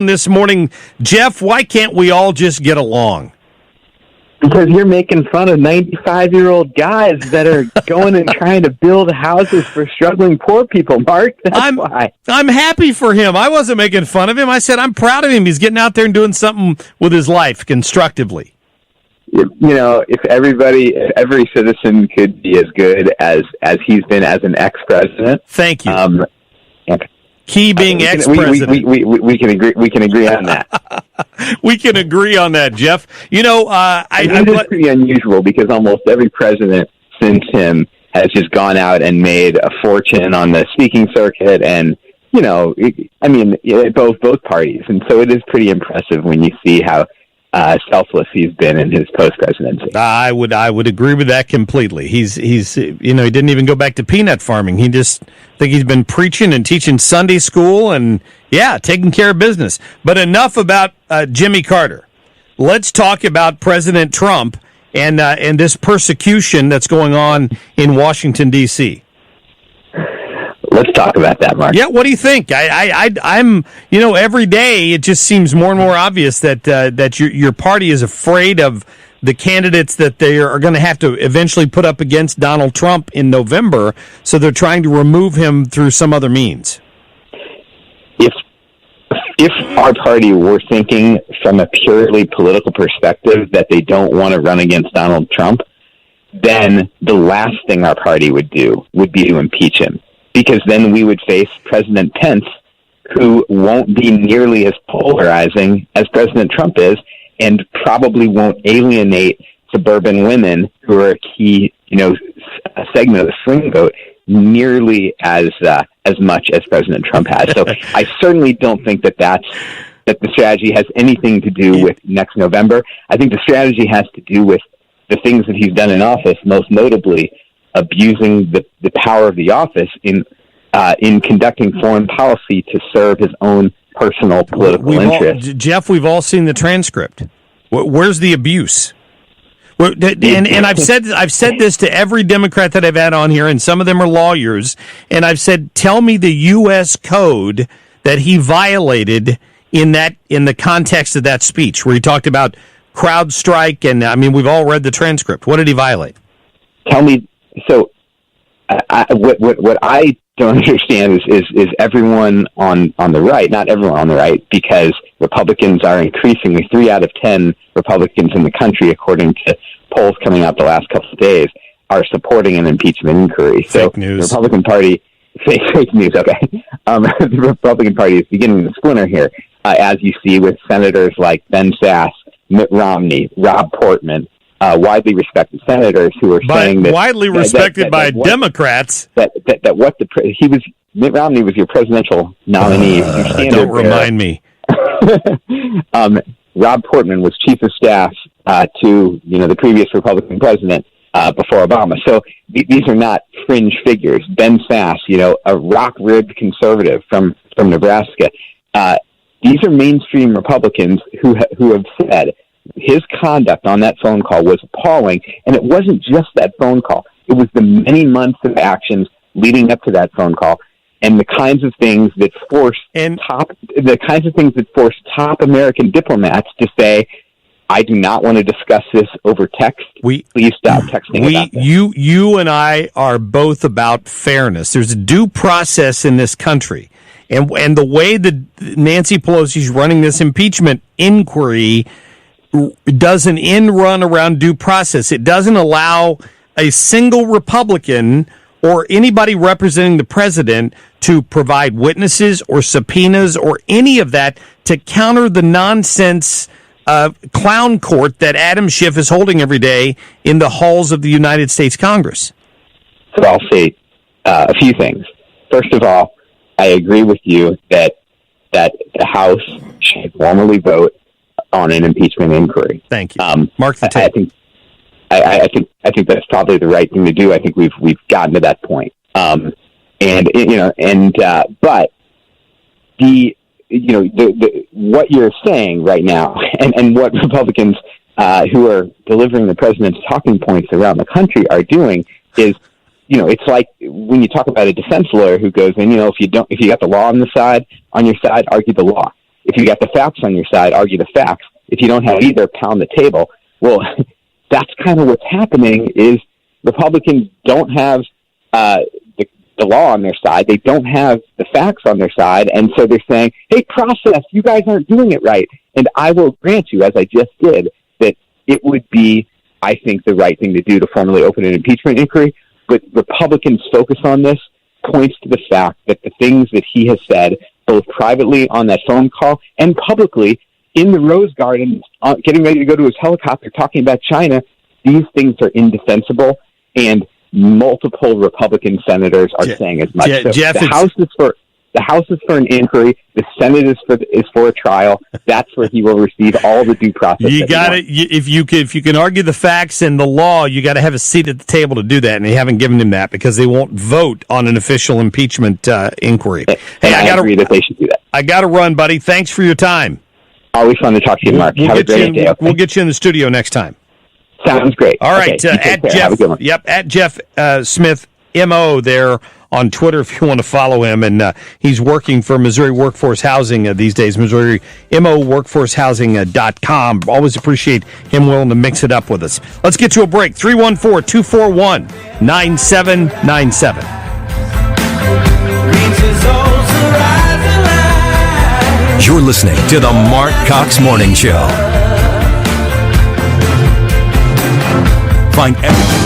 This morning, Jeff, why can't we all just get along? Because you're making fun of 95-year-old guys that are going and trying to build houses for struggling poor people, Mark. That's why. I'm happy for him. I wasn't making fun of him. I said I'm proud of him. He's getting out there and doing something with his life constructively. You know, if every citizen could be as good as he's been as an ex-president. Thank you. Okay. Key being ex-president. We can agree. We can agree on that. We can agree on that, Jeff. You know, it's pretty unusual because almost every president since him has just gone out and made a fortune on the speaking circuit, and both parties, and so it is pretty impressive when you see how selfless he's been in his post-presidency. I would agree with that completely. He didn't even go back to peanut farming. He just think he's been preaching and teaching Sunday school and taking care of business. But enough about Jimmy Carter. Let's talk about President Trump and this persecution that's going on in Washington D.C. Let's talk about that, Mark. Yeah, what do you think? I'm every day it just seems more and more obvious that your party is afraid of the candidates that they are going to have to eventually put up against Donald Trump in November, so they're trying to remove him through some other means. If our party were thinking from a purely political perspective that they don't want to run against Donald Trump, then the last thing our party would do would be to impeach him. Because then we would face President Pence, who won't be nearly as polarizing as President Trump is, and probably won't alienate suburban women who are a key, segment of the swing vote nearly as much as President Trump has. So I certainly don't think that the strategy has anything to do with next November. I think the strategy has to do with the things that he's done in office, most notably abusing the power of the office in conducting foreign policy to serve his own personal political interests. Jeff, we've all seen the transcript. Where's the abuse? And I've said this to every Democrat that I've had on here, and some of them are lawyers, and I've said, tell me the U.S. code that he violated in the context of that speech, where he talked about crowd strike, and we've all read the transcript. What did he violate? Tell me. So, what I don't understand is everyone on the right, not everyone on the right, because Republicans are increasingly, 3 out of 10 Republicans in the country, according to polls coming out the last couple of days, are supporting an impeachment inquiry. Fake news. The Republican Party, fake news, okay. The Republican Party is beginning to splinter here, as you see with senators like Ben Sasse, Mitt Romney, Rob Portman, widely respected senators who are saying that widely respected by Democrats. Mitt Romney was your presidential nominee. Don't remind me. Rob Portman was chief of staff to the previous Republican president before Obama. So these are not fringe figures. Ben Sasse, a rock-ribbed conservative from Nebraska. These are mainstream Republicans who have said his conduct on that phone call was appalling, and it wasn't just that phone call. It was the many months of actions leading up to that phone call, and the kinds of things that forced top American diplomats to say, "I do not want to discuss this over text. Please stop texting about this." You and I are both about fairness. There's a due process in this country, and the way that Nancy Pelosi's running this impeachment inquiry does an end run around due process. It doesn't allow a single Republican or anybody representing the president to provide witnesses or subpoenas or any of that to counter the nonsense clown court that Adam Schiff is holding every day in the halls of the United States Congress. So I'll say a few things. First of all, I agree with you that the House should formally vote on an impeachment inquiry. Thank you. Mark the tape. I think that's probably the right thing to do. I think we've gotten to that point. But what you're saying right now, and what Republicans who are delivering the president's talking points around the country are doing is, it's like when you talk about a defense lawyer who goes in, if you got the law on your side, argue the law. If you got the facts on your side, argue the facts. If you don't have either, pound the table. Well, that's kind of what's happening is Republicans don't have the law on their side. They don't have the facts on their side. And so they're saying, hey, process, you guys aren't doing it right. And I will grant you, as I just did, that it would be, I think, the right thing to do to formally open an impeachment inquiry. But Republicans' focus on this points to the fact that the things that he has said, both privately on that phone call and publicly in the Rose Garden, getting ready to go to his helicopter, talking about China, these things are indefensible. And multiple Republican senators are saying as much. So Jeff, the House is for an inquiry. The Senate is for a trial. That's where he will receive all the due process. You got it. If you can argue the facts and the law, you got to have a seat at the table to do that, and they haven't given him that because they won't vote on an official impeachment inquiry. Hey, I agree that they should do that. I got to run, buddy. Thanks for your time. Always fun to talk to you, Mark. Have a great day. Okay? We'll get you in the studio next time. Sounds great. All right, okay, at Jeff. Yep, at Jeff Smith MO there on Twitter if you want to follow him, and he's working for Missouri Workforce Housing these days. Missouri MOWorkforceHousing.com. Always appreciate him willing to mix it up with us. Let's get to a break. 314-241-9797. You're listening to the Marc Cox Morning Show. Find everything.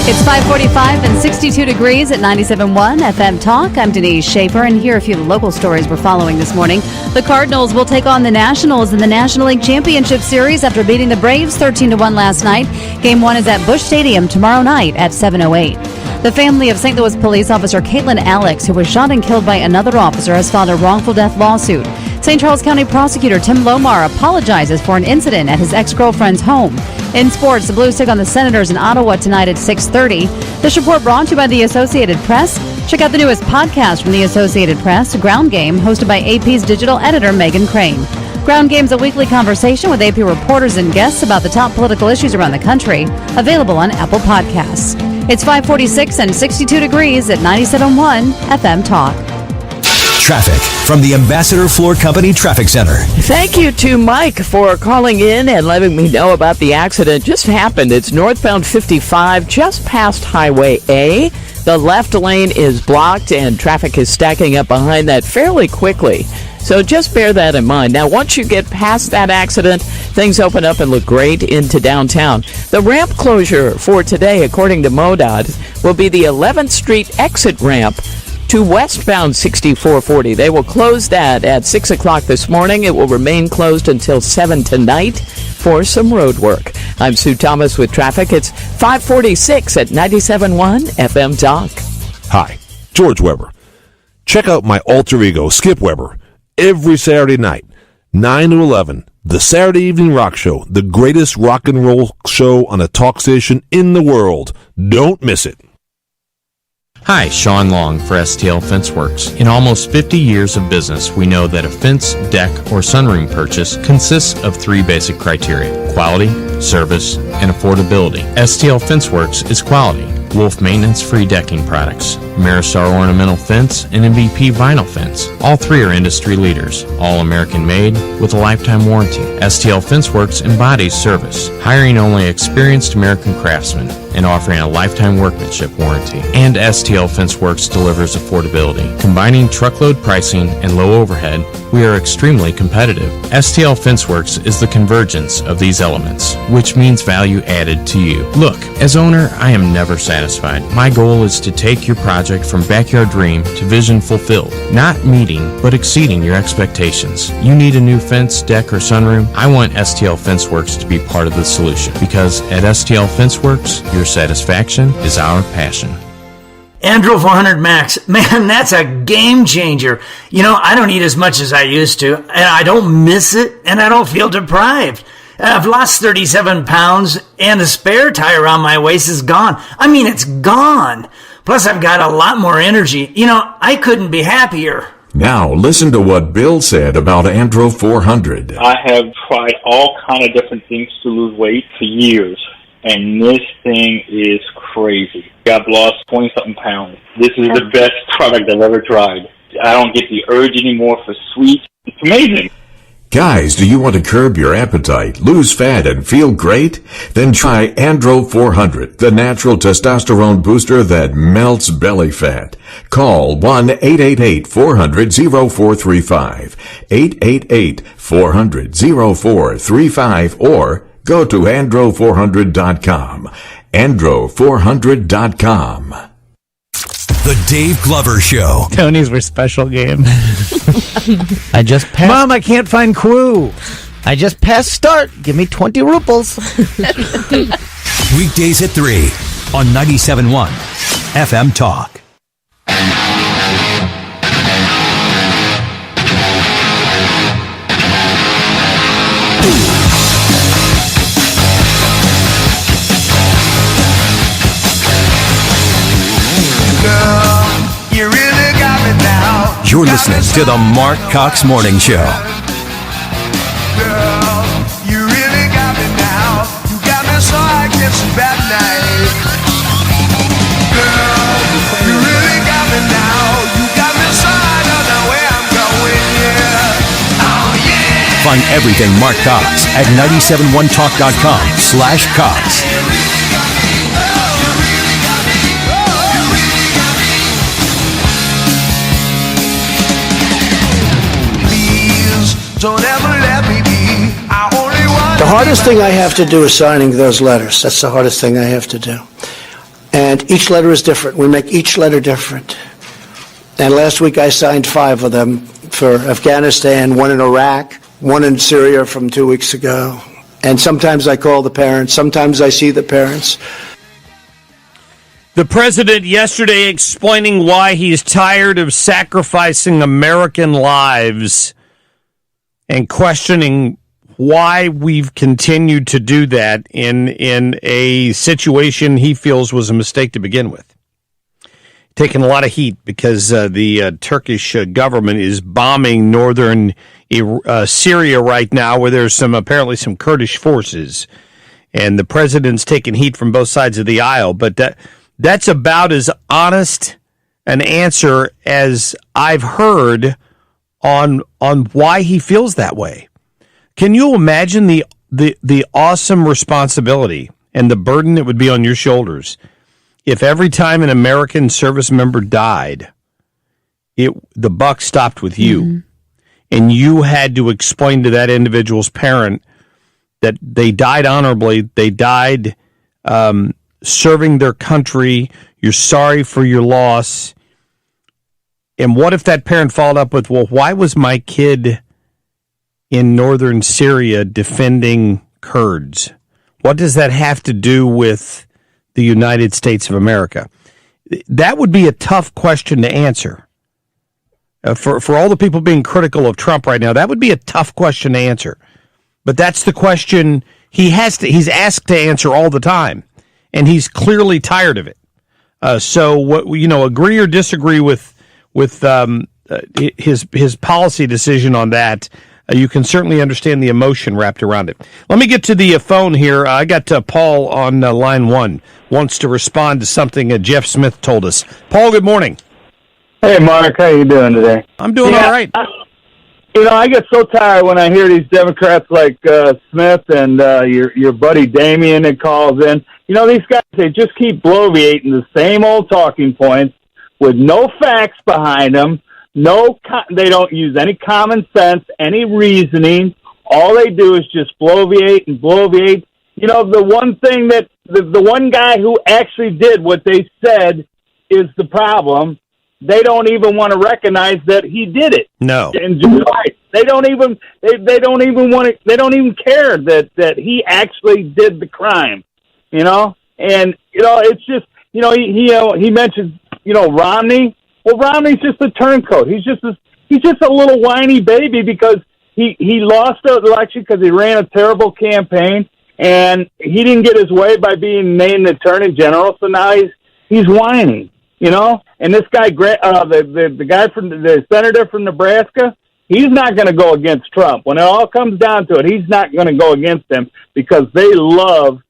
It's 5:45 and 62 degrees at 97.1 FM Talk. I'm Denise Schaefer, and here are a few of the local stories we're following this morning. The Cardinals will take on the Nationals in the National League Championship Series after beating the Braves 13-1 last night. Game 1 is at Busch Stadium tomorrow night at 7:08. The family of St. Louis police officer Caitlin Alex, who was shot and killed by another officer, has filed a wrongful death lawsuit. St. Charles County prosecutor Tim Lomar apologizes for an incident at his ex-girlfriend's home. In sports, the Blues take on the Senators in Ottawa tonight at 6:30. This report brought to you by the Associated Press. Check out the newest podcast from the Associated Press, Ground Game, hosted by AP's digital editor Megan Crane. Ground Game's a weekly conversation with AP reporters and guests about the top political issues around the country. Available on Apple Podcasts. It's 5:46 and 62 degrees at 97.1 FM Talk. Traffic from the Ambassador Floor Company Traffic Center. Thank you to Mike for calling in and letting me know about the accident just happened. It's northbound 55 just past Highway A. The left lane is blocked and traffic is stacking up behind that fairly quickly. So just bear that in mind. Now, once you get past that accident, things open up and look great into downtown. The ramp closure for today, according to MoDOT, will be the 11th Street exit ramp to westbound 6440. They will close that at 6 o'clock this morning. It will remain closed until 7 tonight for some road work. I'm Sue Thomas with traffic. It's 5:46 at 97.1 FM Talk. Hi, George Weber. Check out my alter ego, Skip Weber, every Saturday night, 9 to 11. The Saturday Evening Rock Show, the greatest rock and roll show on a talk station in the world. Don't miss it. Hi, Sean Long for STL Fence Works. In almost 50 years of business, we know that a fence, deck, or sunroom purchase consists of 3 basic criteria: quality, service, and affordability. STL Fence Works is quality. Wolf maintenance-free decking products, Maristar ornamental fence, and MVP vinyl fence. All 3 are industry leaders, all American-made with a lifetime warranty. STL Fence Works embodies service, hiring only experienced American craftsmen and offering a lifetime workmanship warranty. And STL Fence Works delivers affordability. Combining truckload pricing and low overhead, we are extremely competitive. STL Fence Works is the convergence of these elements, which means value added to you. Look, as owner, I am never satisfied. My goal is to take your project from backyard dream to vision fulfilled. Not meeting, but exceeding your expectations. You need a new fence, deck, or sunroom? I want STL Fence Works to be part of the solution, because at STL Fence Works, your satisfaction is our passion. Andro 400 Max, man, that's a game changer. You know, I don't eat as much as I used to, and I don't miss it, and I don't feel deprived. I've lost 37 pounds, and the spare tire around my waist is gone. I mean, it's gone. Plus, I've got a lot more energy. You know, I couldn't be happier. Now, listen to what Bill said about Andro 400. I have tried all kind of different things to lose weight for years, and this thing is crazy. I've lost 20-something pounds. This is the best product I've ever tried. I don't get the urge anymore for sweets. It's amazing. Guys, do you want to curb your appetite, lose fat, and feel great? Then try Andro 400, the natural testosterone booster that melts belly fat. Call 1-888-400-0435, 888-400-0435, or go to andro400.com. andro400.com. The Dave Glover Show. Tony's were special game. I just passed. Mom, I can't find Quoo. I just passed start. Give me 20 rubles. Weekdays at 3 on 97.1 FM Talk. You're listening to the Marc Cox Morning Show. Girl, you really got me now. You got me so I get some bad night. Girl, you really got me now. You got me so I don't know where I'm going, yeah. Oh, yeah. Find everything Marc Cox at 971talk.com/Cox. Don't ever let me be. I only want The hardest thing I have to do is signing those letters. That's the hardest thing I have to do. And each letter is different. We make each letter different. And last week I signed 5 of them for Afghanistan, 1 in Iraq, 1 in Syria from 2 weeks ago. And sometimes I call the parents. Sometimes I see the parents. The president yesterday explaining why he's tired of sacrificing American lives and questioning why we've continued to do that in a situation he feels was a mistake to begin with. Taking a lot of heat because the Turkish government is bombing northern Syria right now, where there's apparently some Kurdish forces, and the president's taking heat from both sides of the aisle. But that's about as honest an answer as I've heard on why he feels that way. Can you imagine the awesome responsibility and the burden that would be on your shoulders if every time an American service member died, the buck stopped with you, and you had to explain to that individual's parent that they died honorably, they died serving their country, you're sorry for your loss. And what if that parent followed up with, well, why was my kid in northern Syria defending Kurds? What does that have to do with the United States of America? That would be a tough question to answer. For all the people being critical of Trump right now, that would be a tough question to answer. But that's the question he's asked to answer all the time, and he's clearly tired of it. Agree or disagree with his policy decision on that, you can certainly understand the emotion wrapped around it. Let me get to the phone here. I got Paul on line 1, wants to respond to something Jeff Smith told us. Paul, good morning. Hey, Mark, how you doing today? I'm doing all right. I get so tired when I hear these Democrats like Smith and your buddy Damien that calls in. These guys, they just keep bloviating the same old talking points with no facts behind them. They don't use any common sense, any reasoning. All they do is just bloviate and bloviate. The one thing that the one guy who actually did what they said is the problem. They don't even want to recognize that he did it. No, and they don't even care that he actually did the crime. It's just he mentions Romney. Well, Romney's just a turncoat. He's just a little whiny baby because he lost the election because he ran a terrible campaign and he didn't get his way by being named Attorney General. So now he's whining, And this guy, the guy from the senator from Nebraska, he's not going to go against Trump. When it all comes down to it, he's not going to go against him because Nebraskans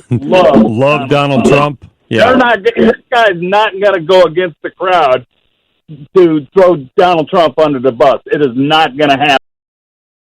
love Donald Trump. Yeah. This guy's not going to go against the crowd to throw Donald Trump under the bus. It is not going to happen.